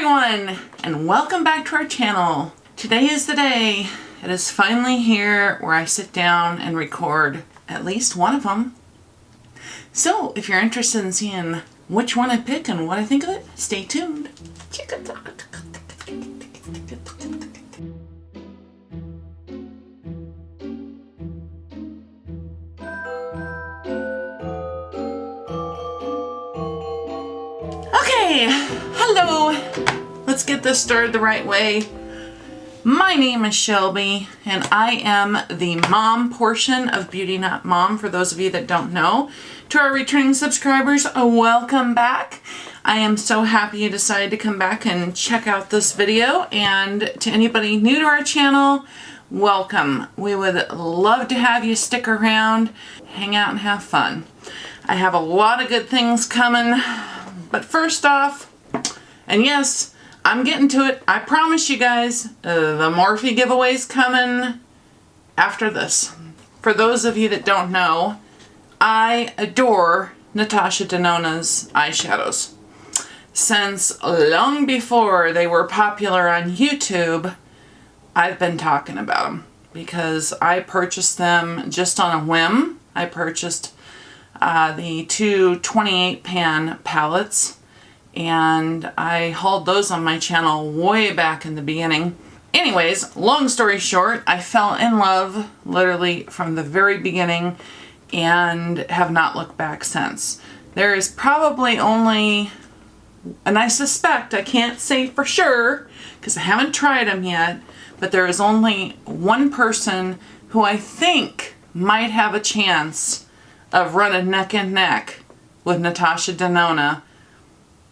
everyone, and welcome back to our channel. Today is the day. It is finally here where I sit down and record at least one of them. So if you're interested in seeing which one I pick and what I think of it, stay tuned. Okay, hello. Let's get this started the right way. My name is Shelby, and I am the mom portion of Beauty Not Mom, for those of you that don't know. To our returning subscribers, welcome back. I am so happy you decided to come back and check out this video, and to anybody new to our channel, welcome. We would love to have you stick around, hang out, and have fun. I have a lot of good things coming, but first off, and yes, I'm getting to it. I promise you guys, the Morphe giveaway's coming after this. For those of you that don't know, I adore Natasha Denona's eyeshadows. Since long before they were popular on YouTube, I've been talking about them because I purchased them just on a whim. I purchased the two 28 pan palettes, and I hauled those on my channel way back in the beginning. Anyways, long story short, I fell in love literally from the very beginning and have not looked back since. There is probably only, and I suspect, I can't say for sure because I haven't tried them yet, but there is only one person who I think might have a chance of running neck and neck with Natasha Denona,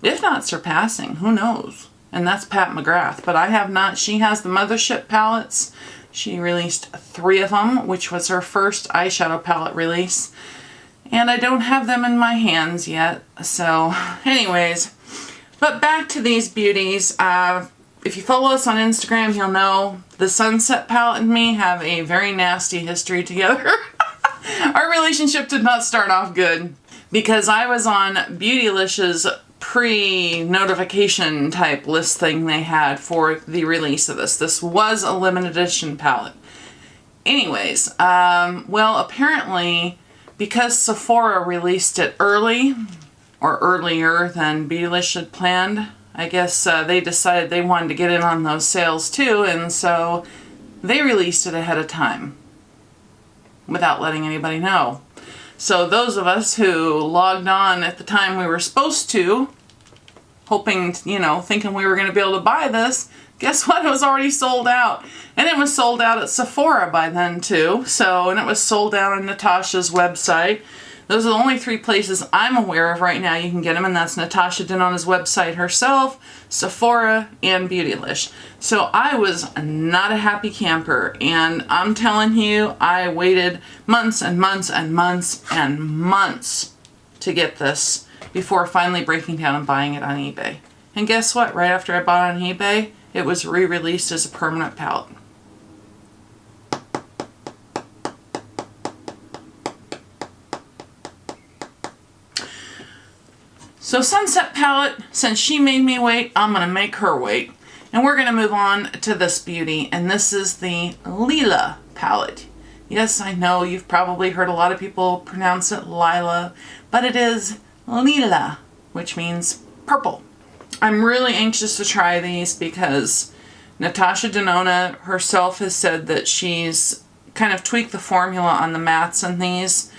if not surpassing, who knows? And that's Pat McGrath. But I have not. She has the Mothership palettes. She released 3 of them, which was her first eyeshadow palette release. And I don't have them in my hands yet. So, anyways. But back to these beauties. If you follow us on Instagram, you'll know the Sunset palette and me have a very nasty history together. Our relationship did not start off good because I was on Beautylicious pre-notification type list thing they had for the release of this. This was a limited edition palette. Anyways, well, apparently because Sephora released it early, or earlier than Beautylicious had planned, I guess they decided they wanted to get in on those sales too, and so they released it ahead of time without letting anybody know. So those of us who logged on at the time we were supposed to, hoping, you know, thinking we were going to be able to buy this, guess what? It was already sold out. And it was sold out at Sephora by then too. So, and it was sold out on Natasha's website. Those are the only 3 places I'm aware of right now you can get them, and that's Natasha Denona's website herself, Sephora, and Beautylicious. So I was not a happy camper, and I'm telling you, I waited months and months and months and months to get this before finally breaking down and buying it on eBay. And guess what? Right after I bought it on eBay, it was re-released as a permanent palette. So Sunset palette, since she made me wait, I'm going to make her wait. And we're going to move on to this beauty, and this is the Lila palette. Yes, I know you've probably heard a lot of people pronounce it Lila, but it is Lila, which means purple. I'm really anxious to try these because Natasha Denona herself has said that she's kind of tweaked the formula on the mattes in these.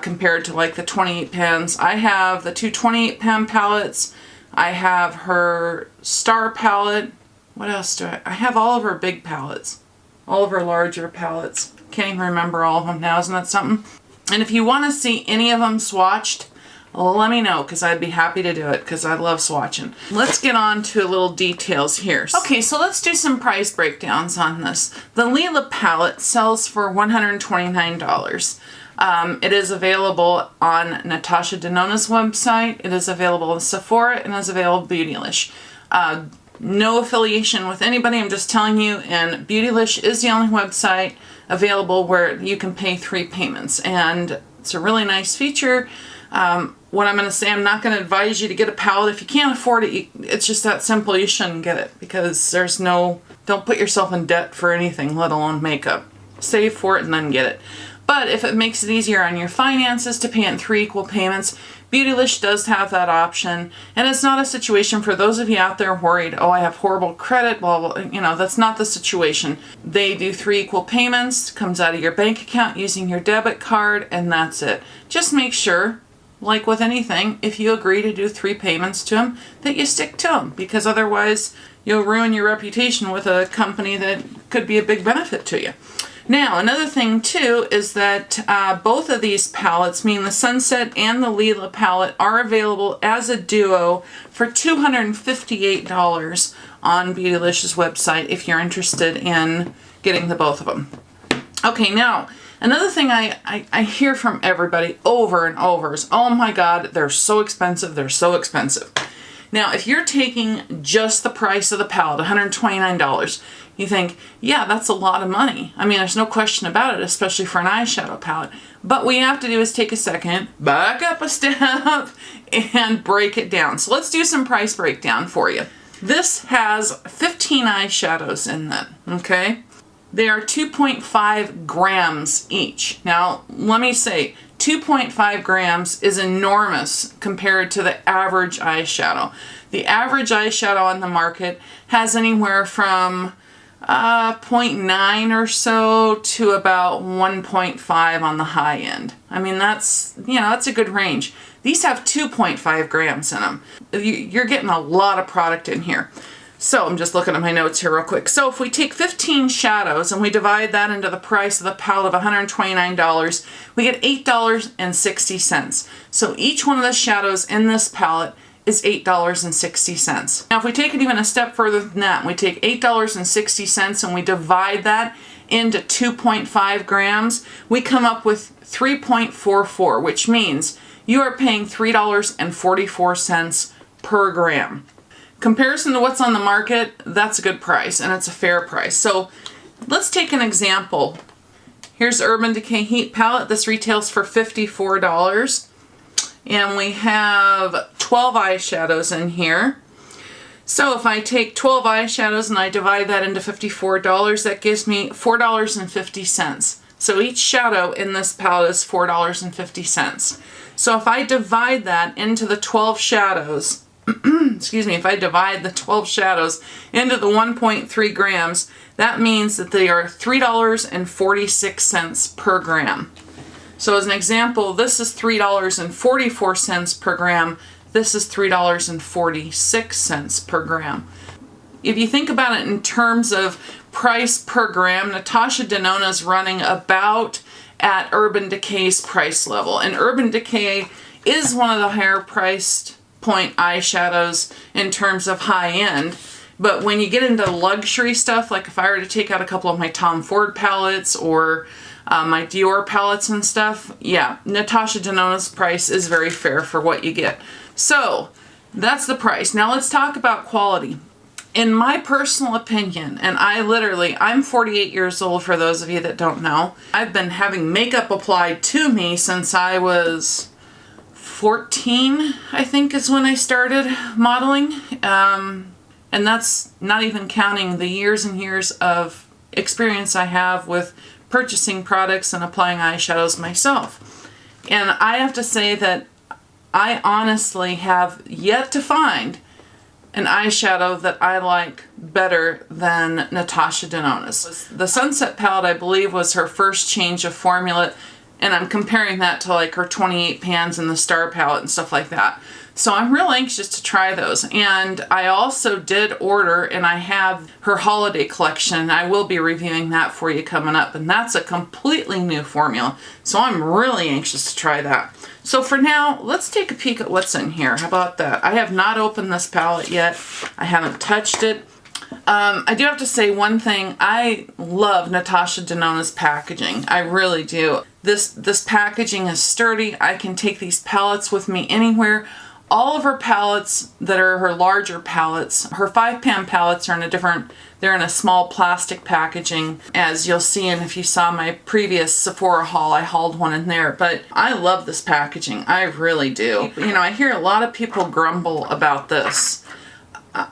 Compared to like the 28 pans. I have the 2 28 pan palettes. I have her star palette. What else do I have all of her big palettes. All of her larger palettes. Can't even remember all of them now. Isn't that something? And if you want to see any of them swatched, let me know because I'd be happy to do it because I love swatching. Let's get on to little details here. Okay, so let's do some price breakdowns on this. The Lila palette sells for $129. It is available on Natasha Denona's website. It is available in Sephora, and is available in Beautylicious. No affiliation with anybody, I'm just telling you, and Beautylicious is the only website available where you can pay 3 payments, and it's a really nice feature. what I'm going to say, I'm not going to advise you to get a palette. If you can't afford it, it's just that simple. You shouldn't get it because don't put yourself in debt for anything, let alone makeup. Save for it and then get it. But if it makes it easier on your finances to pay in 3 equal payments, Beautylish does have that option. And it's not a situation for those of you out there worried, oh, I have horrible credit, blah, blah, you know, that's not the situation. They do 3 equal payments, comes out of your bank account using your debit card, and that's it. Just make sure, like with anything, if you agree to do 3 payments to them, that you stick to them, because otherwise you'll ruin your reputation with a company that could be a big benefit to you. Now, another thing too is that both of these palettes, meaning the Sunset and the Lila palette, are available as a duo for $258 on Beautylish's website if you're interested in getting the both of them. Okay, now, another thing I hear from everybody over and over is, oh my God, they're so expensive, they're so expensive. Now, if you're taking just the price of the palette, $129, you think, yeah, that's a lot of money. I mean, there's no question about it, especially for an eyeshadow palette. But what you have to do is take a second, back up a step, and break it down. So let's do some price breakdown for you. This has 15 eyeshadows in them, okay? They are 2.5 grams each. Now, let me say, 2.5 grams is enormous compared to the average eyeshadow. The average eyeshadow on the market has anywhere from 0.9 or so to about 1.5 on the high end. I mean, that's a good range. These have 2.5 grams in them. You're getting a lot of product in here. So I'm just looking at my notes here real quick. So if we take 15 shadows and we divide that into the price of the palette of $129, we get $8.60. So each one of the shadows in this palette is $8.60. Now if we take it even a step further than that, we take $8.60 and we divide that into 2.5 grams, we come up with 3.44, which means you are paying $3.44 per gram. Comparison to what's on the market, that's a good price and it's a fair price. So let's take an example. Here's Urban Decay Heat Palette. This retails for $54. And we have 12 eyeshadows in here. So if I take 12 eyeshadows and I divide that into $54, that gives me $4.50. So each shadow in this palette is $4.50. So if I divide that into the 12 shadows, excuse me, if I divide the 12 shadows into the 1.3 grams, that means that they are $3.46 per gram. So as an example, this is $3.44 per gram. This is $3.46 per gram. If you think about it in terms of price per gram, Natasha Denona is running about at Urban Decay's price level. And Urban Decay is one of the higher priced point eyeshadows in terms of high end. But when you get into luxury stuff, like if I were to take out a couple of my Tom Ford palettes or my Dior palettes and stuff, yeah, Natasha Denona's price is very fair for what you get. So that's the price. Now let's talk about quality. In my personal opinion, and I'm 48 years old for those of you that don't know. I've been having makeup applied to me since I was 14, I think is when I started modeling. And that's not even counting the years and years of experience I have with purchasing products and applying eyeshadows myself. And I have to say that I honestly have yet to find an eyeshadow that I like better than Natasha Denona's. The Sunset palette, I believe, was her first change of formula, and I'm comparing that to like her 28 pans and the Star palette and stuff like that. So I'm real anxious to try those. And I also did order, and I have her holiday collection. I will be reviewing that for you coming up, and that's a completely new formula. So I'm really anxious to try that. So for now, let's take a peek at what's in here. How about that? I have not opened this palette yet. I haven't touched it. I do have to say one thing. I love Natasha Denona's packaging. I really do. This packaging is sturdy. I can take these palettes with me anywhere. All of her palettes that are her larger palettes, her 5-pan palettes are in a different, they're in a small plastic packaging, as you'll see. And if you saw my previous Sephora haul, I hauled one in there. But I love this packaging. I really do. You know, I hear a lot of people grumble about this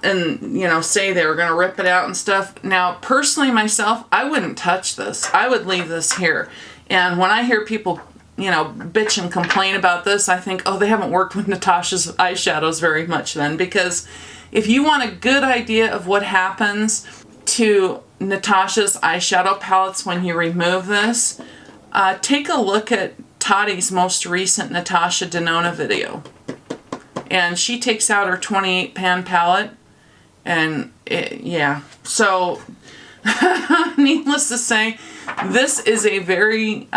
and, you know, say they were going to rip it out and stuff. Now, personally myself, I wouldn't touch this. I would leave this here. And when I hear people, you know, bitch and complain about this, I think, oh, they haven't worked with Natasha's eyeshadows very much then. Because if you want a good idea of what happens to Natasha's eyeshadow palettes when you remove this, take a look at Tati's most recent Natasha Denona video. And she takes out her 28-pan palette. And yeah, so needless to say, this is a very,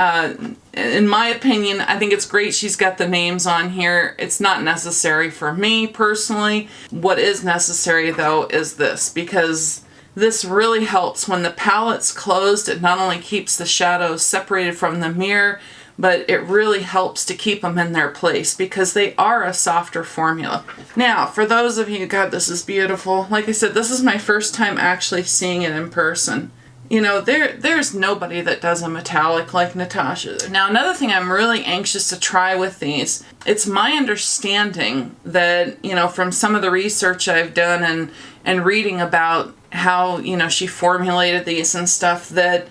in my opinion, I think it's great she's got the names on here. It's not necessary for me personally. What is necessary though is this, because this really helps when the palette's closed. It not only keeps the shadows separated from the mirror, but it really helps to keep them in their place because they are a softer formula. Now, for those of you, God, this is beautiful. Like I said, this is my first time actually seeing it in person. You know, there's nobody that does a metallic like Natasha. Now, another thing I'm really anxious to try with these, it's my understanding that, you know, from some of the research I've done and reading about how, you know, she formulated these and stuff, that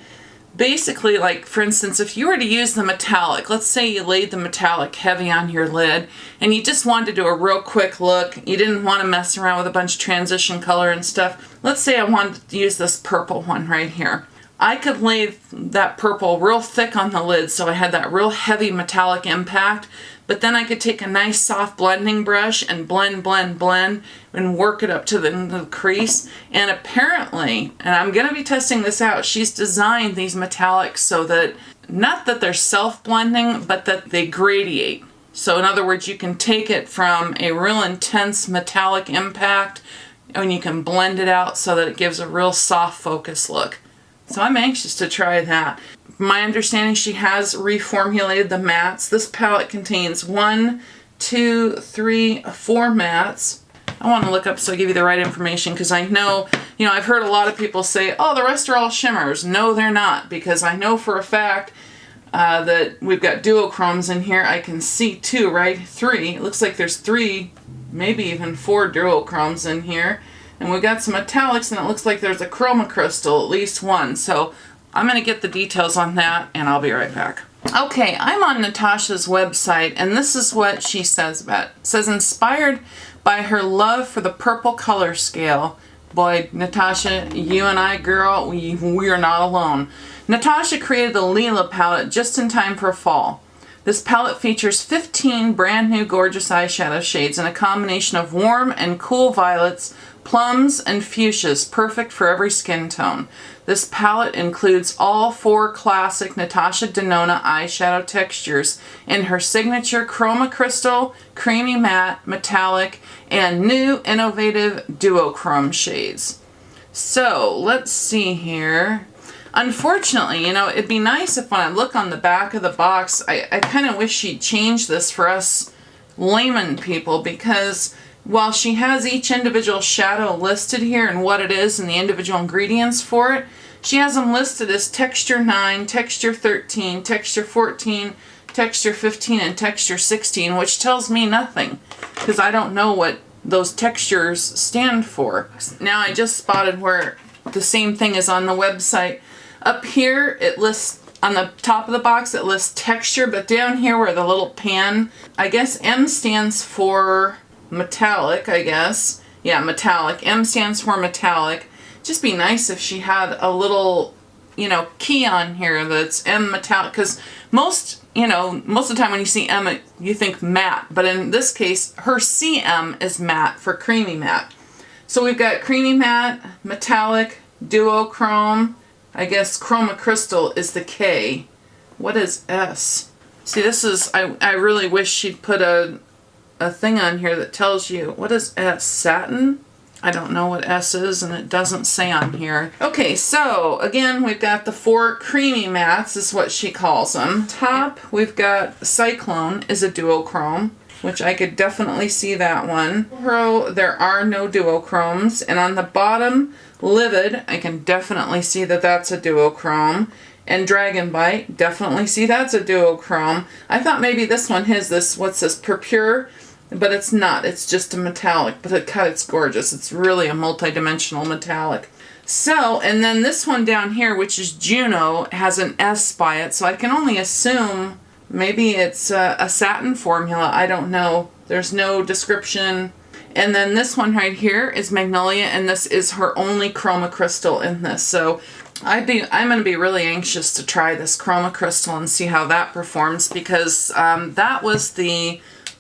basically, like, for instance, if you were to use the metallic, let's say you laid the metallic heavy on your lid and you just wanted to do a real quick look, you didn't want to mess around with a bunch of transition color and stuff. Let's say I wanted to use this purple one right here. I could lay that purple real thick on the lid so I had that real heavy metallic impact, but then I could take a nice soft blending brush and blend and work it up to the crease. And apparently, and I'm going to be testing this out, she's designed these metallics so that, not that they're self-blending, but that they gradiate. So in other words, you can take it from a real intense metallic impact and you can blend it out so that it gives a real soft focus look. So I'm anxious to try that. My understanding, she has reformulated the mattes. This palette contains 1, 2, 3, 4 mattes. I want to look up so I give you the right information because I know, you know, I've heard a lot of people say, oh, the rest are all shimmers. No, they're not, because I know for a fact that we've got duochromes in here. I can see 2, right? 3. It looks like there's 3, maybe even 4 duochromes in here. And we've got some metallics, and it looks like there's a chroma crystal, at least 1. So I'm going to get the details on that, and I'll be right back. Okay, I'm on Natasha's website, and this is what she says about it. It says, inspired by her love for the purple color scale. Boy, Natasha, you and I, girl, we are not alone. Natasha created the Lila palette just in time for fall. This palette features 15 brand new gorgeous eyeshadow shades in a combination of warm and cool violets, plums, and fuchsias, perfect for every skin tone. This palette includes all 4 classic Natasha Denona eyeshadow textures in her signature chroma crystal, creamy matte, metallic, and new innovative duochrome shades. So let's see here. Unfortunately, you know, it'd be nice if when I look on the back of the box, I kind of wish she'd change this for us layman people, because while she has each individual shadow listed here and what it is and the individual ingredients for it, she has them listed as texture 9, texture 13, texture 14, texture 15, and texture 16, which tells me nothing because I don't know what those textures stand for. Now I just spotted where the same thing is on the website. Up here it lists, on the top of the box it lists texture, but down here where the little pan, I guess M stands for metallic, I guess. Yeah, metallic. M stands for metallic. Just be nice if she had a little, you know, key on here that's M metallic, because most of the time when you see M, you think matte, but in this case, her CM is matte for creamy matte. So we've got creamy matte, metallic, duochrome. I guess chroma crystal is the K. What is S? See, this is, I really wish she'd put a thing on here that tells you, what is S? Satin? I don't know what S is, and it doesn't say on here. Okay, so again, we've got the 4 creamy mattes, is what she calls them. Top, we've got Cyclone is a duochrome. which I could definitely see that one. Pro, there are no duochromes. And on the bottom, Livid, I can definitely see that that's a duochrome. And Dragon Bite, definitely see that's a duochrome. I thought maybe this one has this, what's this, Purpure? But it's not. It's just a metallic. But it's gorgeous. It's really a multi-dimensional metallic. So, and then this one down here, which is Juno, has an S by it. So I can only assume maybe it's a satin formula. I don't know. There's no description. And then this one right here is Magnolia, and this is her only chroma crystal in this. So I'm going to be really anxious to try this chroma crystal and see how that performs, because that was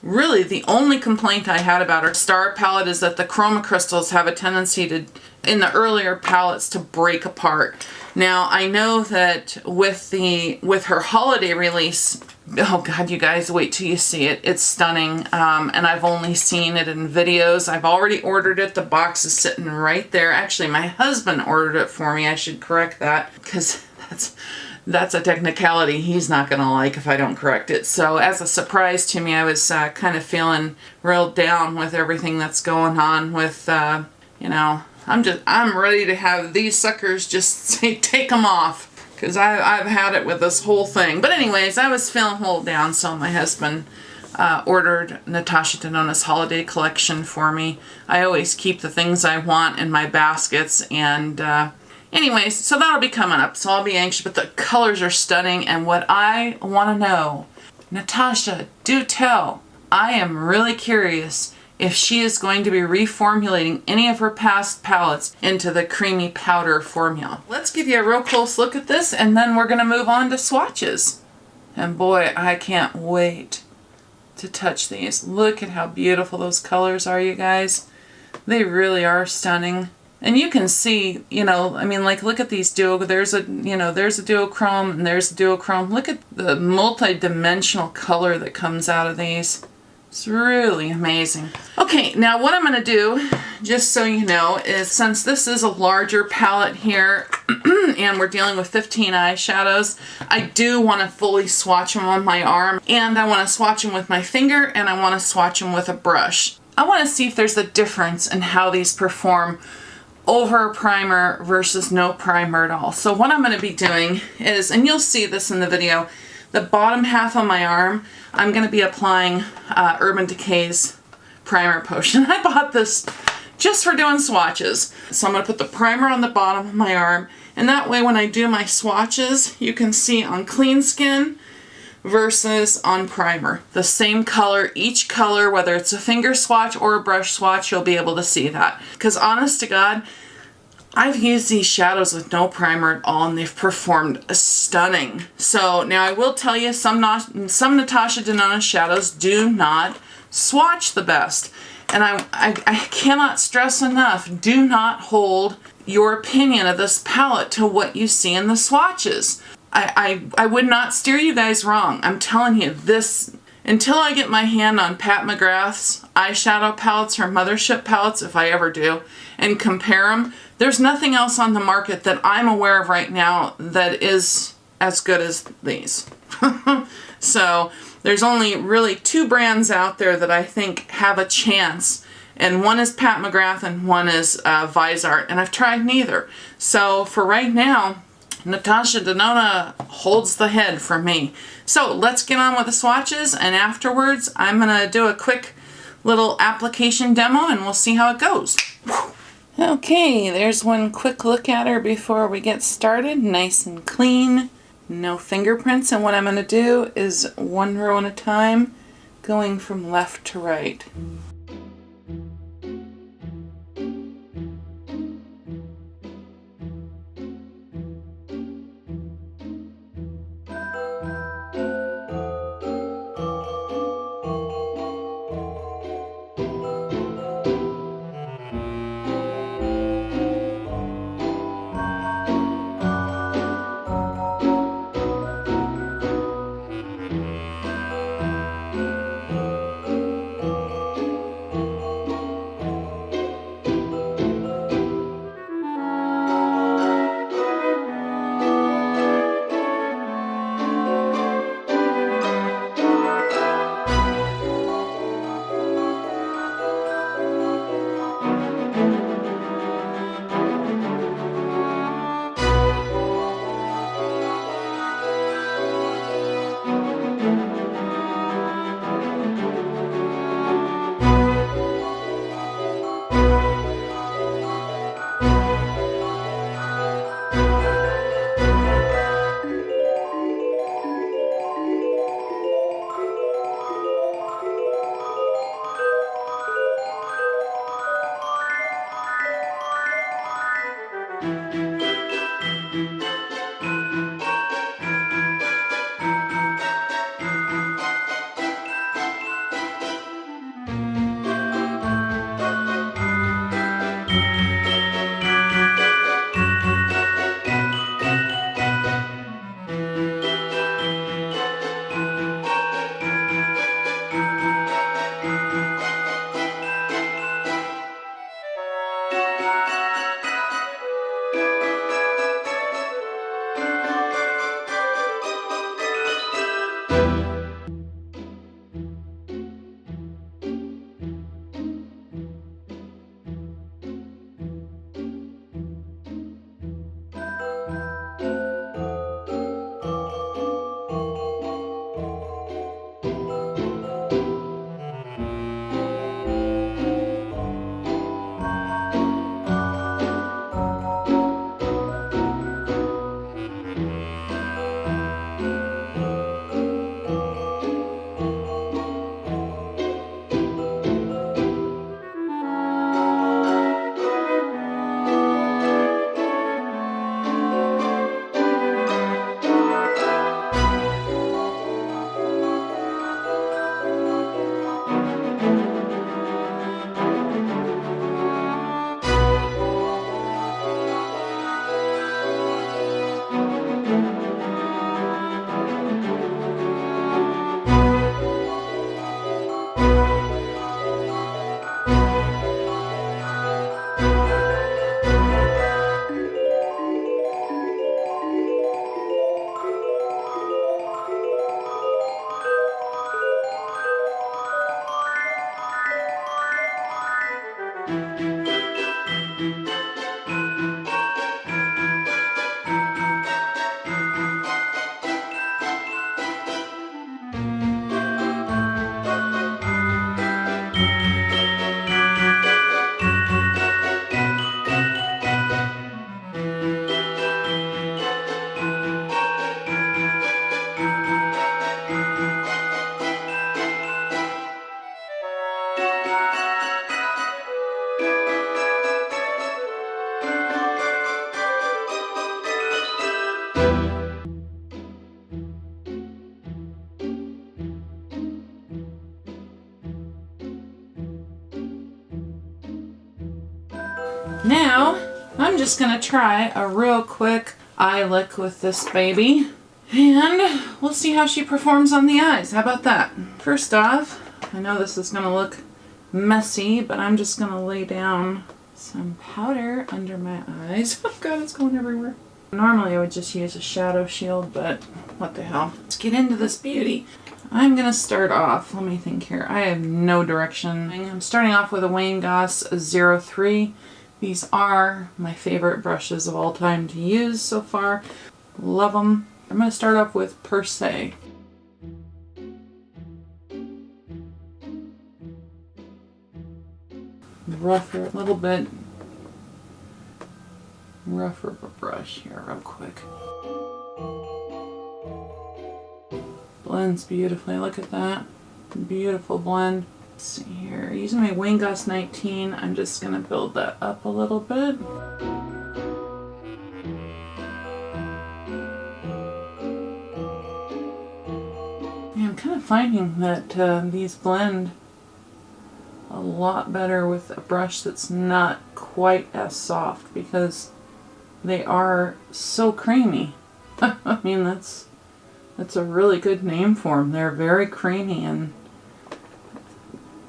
really the only complaint I had about her Star palette, is that the chroma crystals have a tendency to, in the earlier palettes, to break apart. Now I know that with her holiday release, oh god, you guys, wait till you see it. It's stunning. And I've only seen it in videos. I've already ordered it. The box is sitting right there. Actually, my husband ordered it for me. I should correct that, because that's a technicality he's not going to like if I don't correct it. So as a surprise to me, I was kind of feeling real down with everything that's going on with, you know, I'm ready to have these suckers just say, take them off. Because I've had it with this whole thing. But anyways, I was feeling a little down, so my husband ordered Natasha Denona's holiday collection for me. I always keep the things I want in my baskets, and anyways, so that'll be coming up, so I'll be anxious, but the colors are stunning. And what I want to know, Natasha, do tell, I am really curious if she is going to be reformulating any of her past palettes into the creamy powder formula. Let's give you a real close look at this, and then we're going to move on to swatches. And boy, I can't wait to touch these. Look at how beautiful those colors are, you guys. They really are stunning. And you can see, you know, I mean, like, look at these there's a duochrome and there's a duochrome. Look at the multi-dimensional color that comes out of these. It's really amazing. Okay, now what I'm going to do, just so you know, is since this is a larger palette here and we're dealing with 15 eyeshadows, I do want to fully swatch them on my arm, and I want to swatch them with my finger, and I want to swatch them with a brush. I want to see if there's a difference in how these perform over primer versus no primer at all. So what I'm going to be doing is, and you'll see this in the video, the bottom half of my arm, I'm going to be applying Urban Decay's primer potion. I bought this just for doing swatches. So I'm going to put the primer on the bottom of my arm, and that way when I do my swatches, you can see on clean skin versus on primer. The same color, each color, whether it's a finger swatch or a brush swatch, you'll be able to see that. Because honest to God, I've used these shadows with no primer at all, and they've performed stunning. So now I will tell you, some Natasha Denona shadows do not swatch the best. And I cannot stress enough, do not hold your opinion of this palette to what you see in the swatches. I would not steer you guys wrong. I'm telling you, this, until I get my hand on Pat McGrath's eyeshadow palettes, her mothership palettes, if I ever do, and compare them, there's nothing else on the market that I'm aware of right now that is as good as these. So there's only really two brands out there that I think have a chance, and one is Pat McGrath and one is Visart, and I've tried neither. So for right now, Natasha Denona holds the head for me. So let's get on with the swatches, and afterwards I'm going to do a quick little application demo and we'll see how it goes. Okay, there's one quick look at her before we get started. Nice and clean, no fingerprints, and what I'm going to do is one row at a time, going from left to right. Now, I'm just gonna try a real quick eye lick with this baby, and we'll see how she performs on the eyes. How about that? First off, I know this is gonna look messy, but I'm just gonna lay down some powder under my eyes. Oh God, it's going everywhere. Normally I would just use a shadow shield, but what the hell. Let's get into this beauty. I'm gonna start off, let me think here. I have no direction. I'm starting off with a Wayne Goss 03. These are my favorite brushes of all time to use so far. Love them. I'm gonna start off with Per Se. Rougher, a little bit rougher of a brush here real quick. Blends beautifully, look at that. Beautiful blend. Let's see here, using my Wayne Goss 19, I'm just gonna build that up a little bit. Yeah, I'm kind of finding that these blend a lot better with a brush that's not quite as soft because they are so creamy. I mean, that's a really good name for them. They're very creamy, and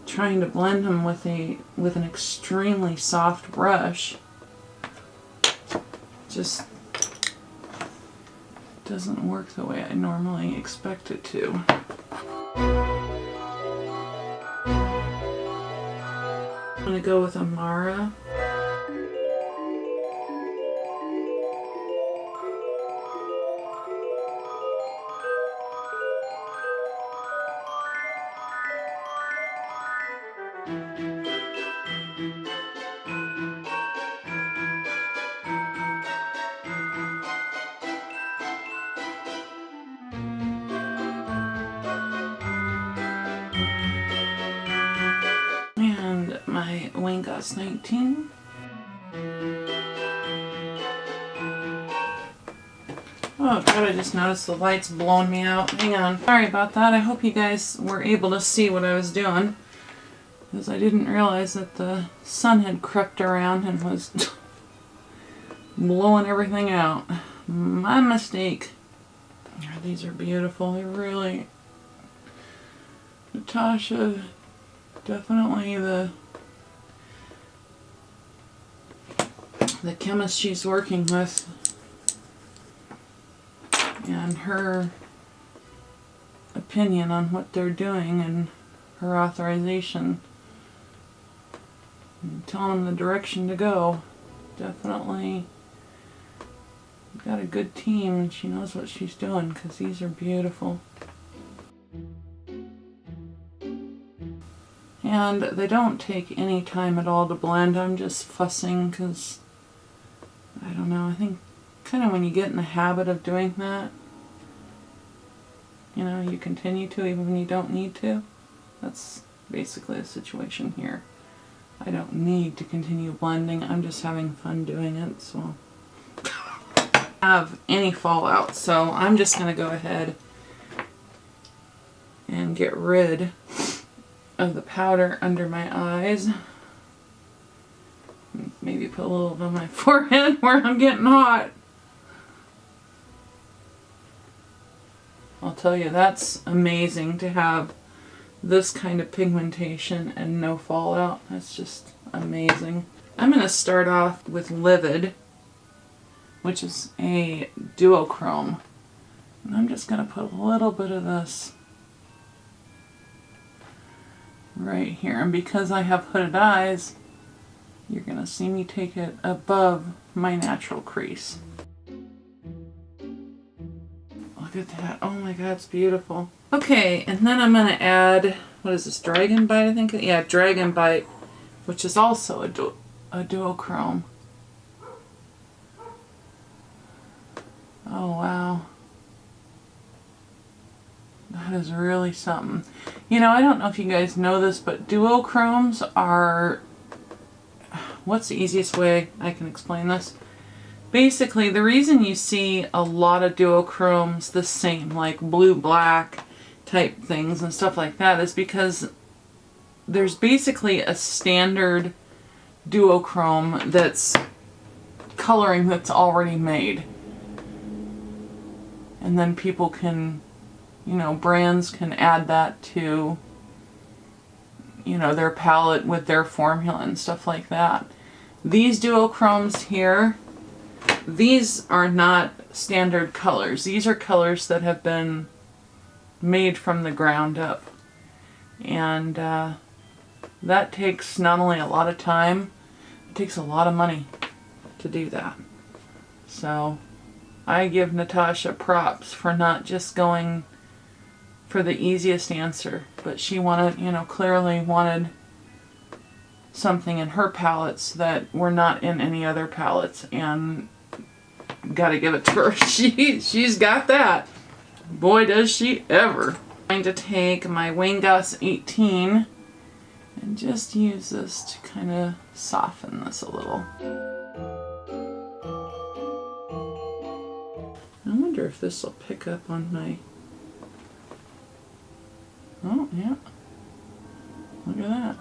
trying to blend them with an extremely soft brush just doesn't work the way I normally expect it to. I'm gonna go with Amara. And my Wayne Goss 19. Oh god, I just noticed the light's blowing me out. Hang on. Sorry about that. I hope you guys were able to see what I was doing. Because I didn't realize that the sun had crept around and was blowing everything out. My mistake. Oh, these are beautiful. They're really... Natasha, definitely the chemist she's working with. And her opinion on what they're doing and her authorization and telling them the direction to go. Definitely got a good team and she knows what she's doing because these are beautiful. And they don't take any time at all to blend. I'm just fussing because, I don't know, I think kind of when you get in the habit of doing that, you know, you continue to even when you don't need to. That's basically the situation here. I don't need to continue blending. I'm just having fun doing it, so have any fallout. So I'm just going to go ahead and get rid of the powder under my eyes. Maybe put a little on my forehead where I'm getting hot. I'll tell you, that's amazing to have this kind of pigmentation and no fallout. That's just amazing. I'm going to start off with Livid, which is a duochrome. And I'm just going to put a little bit of this right here. And because I have hooded eyes, you're going to see me take it above my natural crease. Look at that. Oh my god, it's beautiful. Okay, and then I'm going to add, what is this, Dragon Bite, I think? Yeah, Dragon Bite, which is also a duochrome. Oh wow. That is really something. You know, I don't know if you guys know this, but duochromes are... What's the easiest way I can explain this? Basically, the reason you see a lot of duochromes the same, like blue-black type things and stuff like that, is because there's basically a standard duochrome that's coloring that's already made. And then people can, you know, brands can add that to, you know, their palette with their formula and stuff like that. These duochromes here, these are not standard colors. These are colors that have been made from the ground up. And that takes not only a lot of time, it takes a lot of money to do that. So I give Natasha props for not just going for the easiest answer, but she wanted, you know, clearly wanted something in her palettes that were not in any other palettes, and gotta give it to her. She's got that. Boy, does she ever. I'm going to take my Wingas 18 and just use this to kind of soften this a little. I wonder if this will pick up on my... Oh, yeah. Look at that.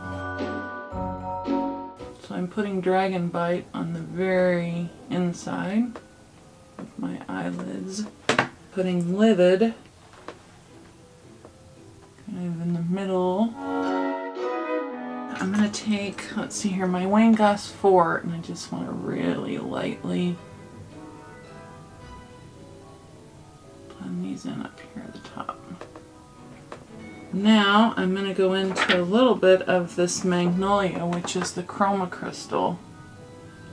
So I'm putting Dragon Bite on the very inside of my eyelids. Putting Livid kind of in the middle. I'm going to take, let's see here, my Wingas 4, and I just want to really lightly blend these in up here at the top. Now I'm going to go into a little bit of this Magnolia, which is the Chroma Crystal.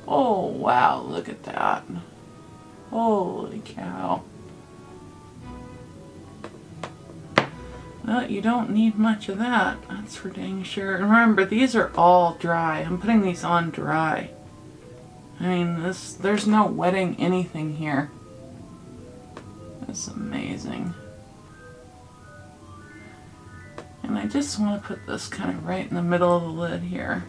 Oh wow, look at that. Holy cow. Well, you don't need much of that, that's for dang sure. And remember, these are all dry. I'm putting these on dry. I mean, there's no wetting anything here. That's amazing. And I just want to put this kind of right in the middle of the lid here.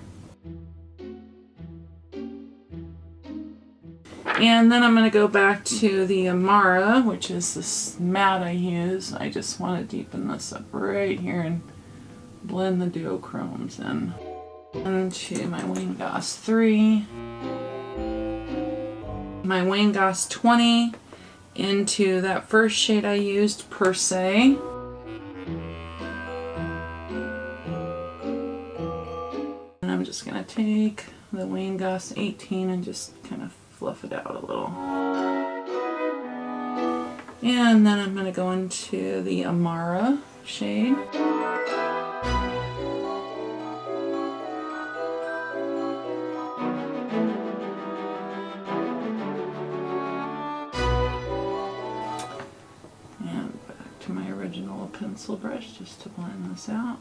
And then I'm going to go back to the Amara, which is this matte I use. I just want to deepen this up right here and blend the duochromes in. Into my Wayne Goss 3. My Wayne Goss 20 into that first shade I used, Per Se. And I'm just going to take the Wayne Goss 18 and just kind of fluff it out a little. And then I'm going to go into the Amara shade. And back to my original pencil brush just to blend this out.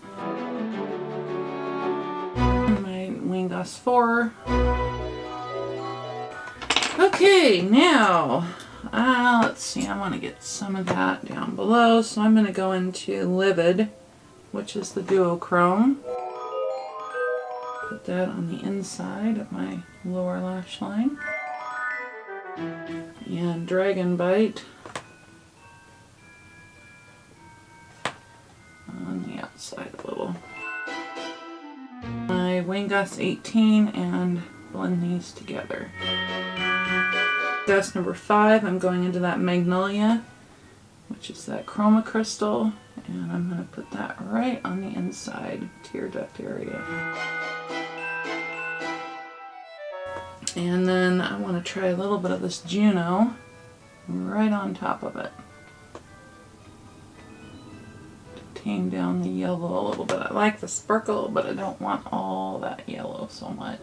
And my Wayne Goss 4. Okay, now, let's see, I want to get some of that down below, so I'm going to go into Livid, which is the duochrome. Put that on the inside of my lower lash line. And Dragon Bite on the outside a little. My Wayne Goss 18 and blend these together. Goss number 5, I'm going into that Magnolia, which is that chroma crystal, and I'm going to put that right on the inside tear duct area. And then I want to try a little bit of this Juno right on top of it. To tame down the yellow a little bit. I like the sparkle, but I don't want all that yellow so much.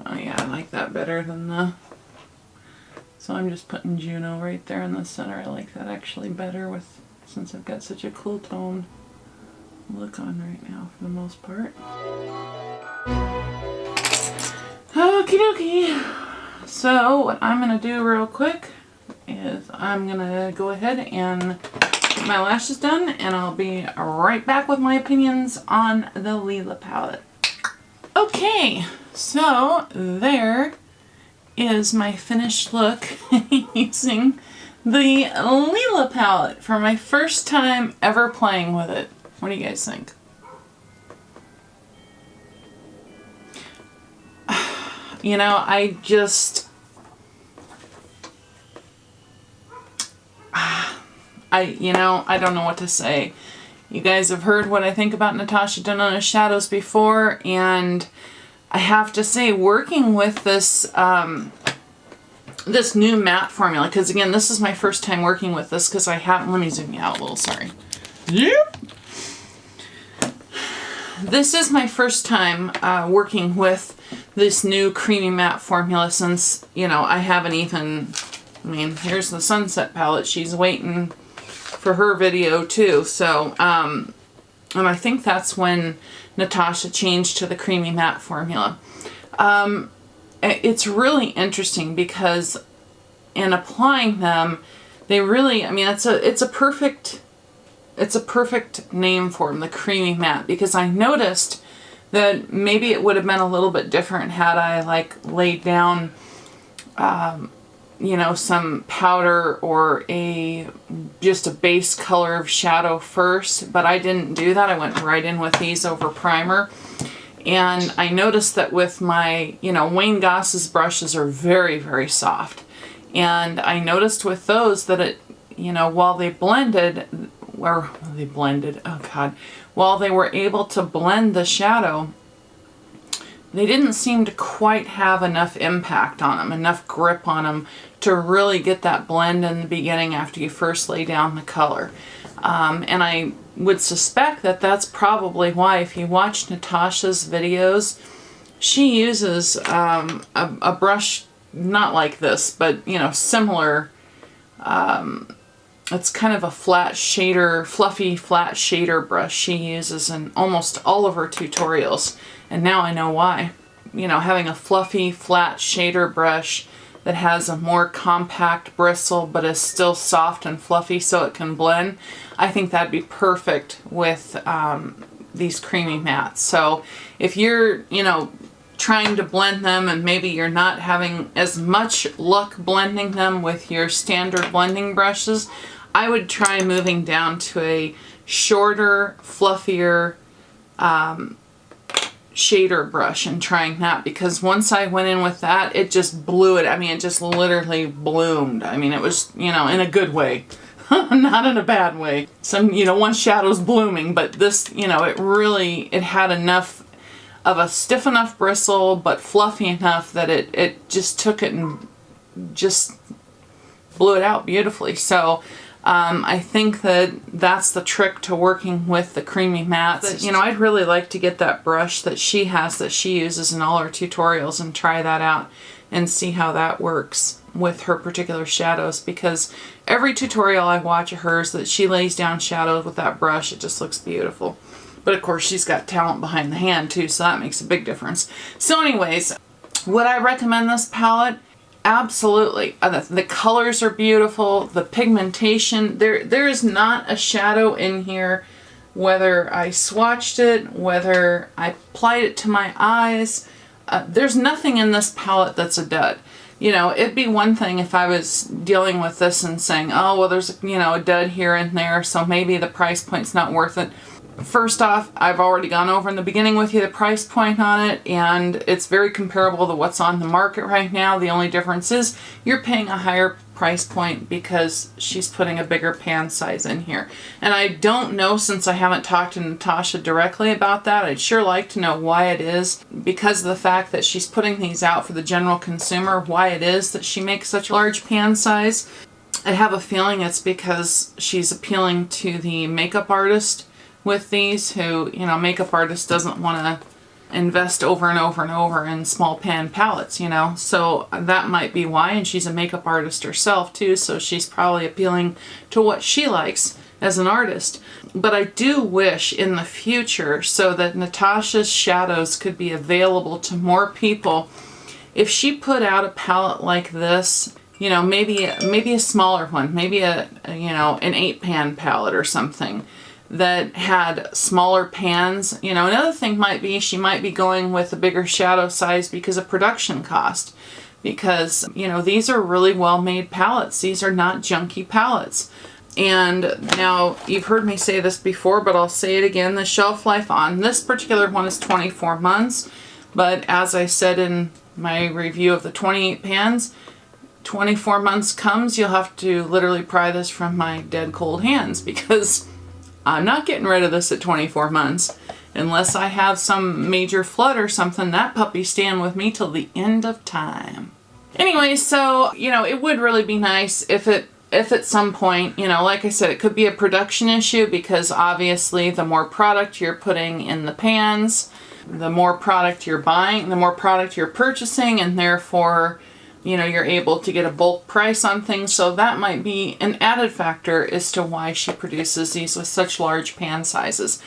Oh yeah, I like that better than the... So I'm just putting Juno right there in the center. I like that actually better with, since I've got such a cool tone look on right now for the most part. Okie dokie. So what I'm going to do real quick is I'm going to go ahead and get my lashes done, and I'll be right back with my opinions on the Lila palette. Okay, so there is my finished look using the Lila palette for my first time ever playing with it. What do you guys think? You know, I don't know what to say. You guys have heard what I think about Natasha Denona shadows before, and I have to say, working with this this new matte formula, because again, this is my first time working with this, because I haven't, let me zoom you out a little, sorry. Yep. This is my first time working with this new creamy matte formula since, you know, I haven't even, I mean, here's the Sunset palette. She's waiting for her video too. So, and I think that's when Natasha changed to the creamy matte formula. It's really interesting because in applying them, they really, I mean, it's a perfect name for them, the creamy matte, because I noticed that maybe it would have been a little bit different had I like laid down, you know, some powder or just a base color of shadow first, but I didn't do that. I went right in with these over primer. And I noticed that with my, you know, Wayne Goss's brushes are very, very soft. And I noticed with those that it, you know, while they blended, oh God, while they were able to blend the shadow, they didn't seem to quite have enough impact on them, enough grip on them to really get that blend in the beginning after you first lay down the color. And I would suspect that that's probably why, if you watch Natasha's videos, she uses a brush not like this, but, you know, similar. It's kind of a flat shader, fluffy flat shader brush she uses in almost all of her tutorials. And now I know why. You know, having a fluffy flat shader brush that has a more compact bristle but is still soft and fluffy so it can blend, I think that'd be perfect with these creamy mattes. So if you're, you know, trying to blend them and maybe you're not having as much luck blending them with your standard blending brushes, I would try moving down to a shorter, fluffier shader brush and trying that, because once I went in with that, it just blew it. I mean, it just literally bloomed. I mean, it was, you know, in a good way, not in a bad way. Some, you know, one shadow's blooming, but this, you know, it had enough of a stiff enough bristle, but fluffy enough that it just took it and just blew it out beautifully. So I think that that's the trick to working with the creamy mattes. You know, I'd really like to get that brush that she has, that she uses in all her tutorials, and try that out and see how that works with her particular shadows, because every tutorial I watch of hers that she lays down shadows with that brush, it just looks beautiful. But of course, she's got talent behind the hand too, so that makes a big difference. So anyways, would I recommend this palette? Absolutely. The colors are beautiful. The pigmentation, there is not a shadow in here, whether I swatched it, whether I applied it to my eyes. There's nothing in this palette that's a dud. You know, it'd be one thing if I was dealing with this and saying, oh, well, there's, you know, a dud here and there, so maybe the price point's not worth it. First off, I've already gone over in the beginning with you the price point on it, and it's very comparable to what's on the market right now. The only difference is you're paying a higher price point because she's putting a bigger pan size in here. And I don't know, since I haven't talked to Natasha directly about that, I'd sure like to know why it is, because of the fact that she's putting these out for the general consumer, why it is that she makes such a large pan size. I have a feeling it's because she's appealing to the makeup artist with these, who, you know, makeup artist doesn't want to invest over and over and over in small pan palettes, you know, so that might be why. And she's a makeup artist herself too, so she's probably appealing to what she likes as an artist. But I do wish in the future, so that Natasha's shadows could be available to more people, if she put out a palette like this, you know, maybe a smaller one, maybe a you know, an 8-pan palette or something that had smaller pans. You know, another thing might be she might be going with a bigger shadow size because of production cost, because, you know, these are really well made palettes. These are not junky palettes. And now, you've heard me say this before, but I'll say it again, the shelf life on this particular one is 24 months, but as I said in my review of the 28 pans, 24 months comes, you'll have to literally pry this from my dead cold hands, because I'm not getting rid of this at 24 months. Unless I have some major flood or something, that puppy's staying with me till the end of time. Anyway, so, you know, it would really be nice if at some point, you know, like I said, it could be a production issue, because obviously the more product you're putting in the pans, the more product you're buying, the more product you're purchasing, and therefore, you know, you're able to get a bulk price on things. So that might be an added factor as to why she produces these with such large pan sizes.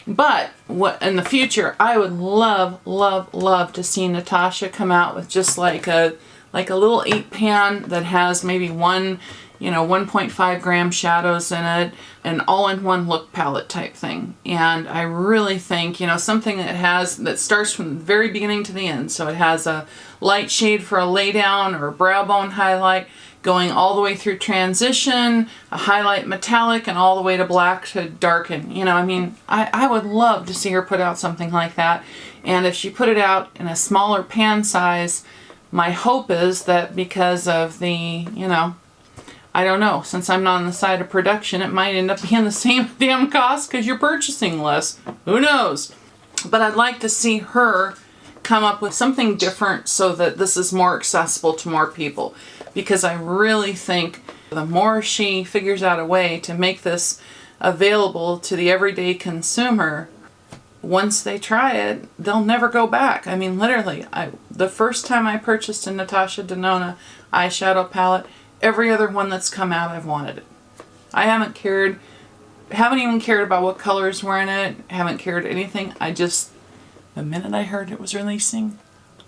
But what in the future, I would love, love, love to see Natasha come out with just like a little 8-pan that has maybe 1.5 gram shadows in it, an all-in-one look palette type thing. And I really think, you know, something that starts from the very beginning to the end. So it has a light shade for a lay down or a brow bone highlight, going all the way through transition, a highlight metallic, and all the way to black to darken. You know, I mean, I would love to see her put out something like that. And if she put it out in a smaller pan size, my hope is that because of the, you know, I don't know, since I'm not on the side of production, it might end up being the same damn cost because you're purchasing less. Who knows? But I'd like to see her come up with something different so that this is more accessible to more people. Because I really think the more she figures out a way to make this available to the everyday consumer, once they try it, they'll never go back. I mean, literally, the first time I purchased a Natasha Denona eyeshadow palette, every other one that's come out, I've wanted it. I haven't even cared about what colors were in it, haven't cared anything. The minute I heard it was releasing,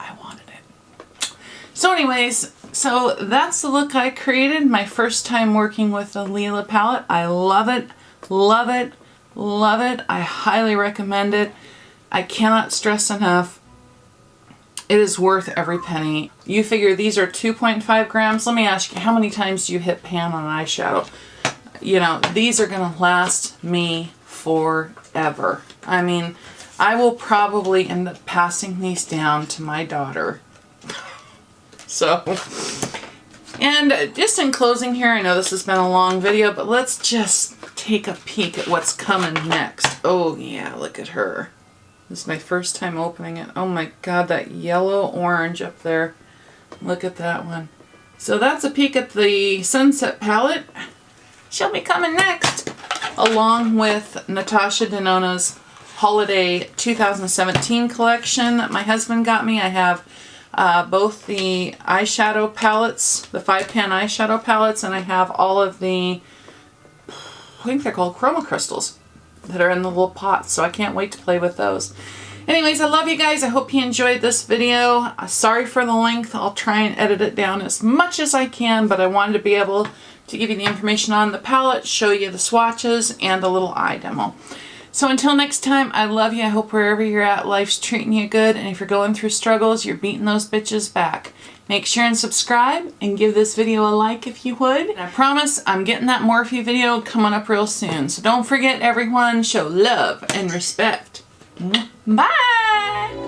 I wanted it. So anyways, so that's the look I created my first time working with the Lila palette. I love it, love it, Love it. I highly recommend it. I cannot stress enough. It is worth every penny. You figure these are 2.5 grams. Let me ask you, how many times do you hit pan on eyeshadow? You know, these are gonna last me forever. I mean, I will probably end up passing these down to my daughter. So, and just in closing here, I know this has been a long video, but let's just take a peek at what's coming next. Oh yeah, look at her. This is my first time opening it. Oh my god, that yellow orange up there. Look at that one. So that's a peek at the Sunset palette. She'll be coming next, along with Natasha Denona's Holiday 2017 collection that my husband got me. I have both the eyeshadow palettes, the 5-pan eyeshadow palettes, and I have all of the, I think they're called chroma crystals, that are in the little pots, so I can't wait to play with those. Anyways, I love you guys. I hope you enjoyed this video. Sorry for the length. I'll try and edit it down as much as I can, but I wanted to be able to give you the information on the palette, show you the swatches, and a little eye demo. So until next time, I love you. I hope wherever you're at, life's treating you good, and if you're going through struggles, you're beating those bitches back. Make sure and subscribe and give this video a like if you would. And I promise I'm getting that Morphe video coming up real soon. So don't forget, everyone, show love and respect. Bye!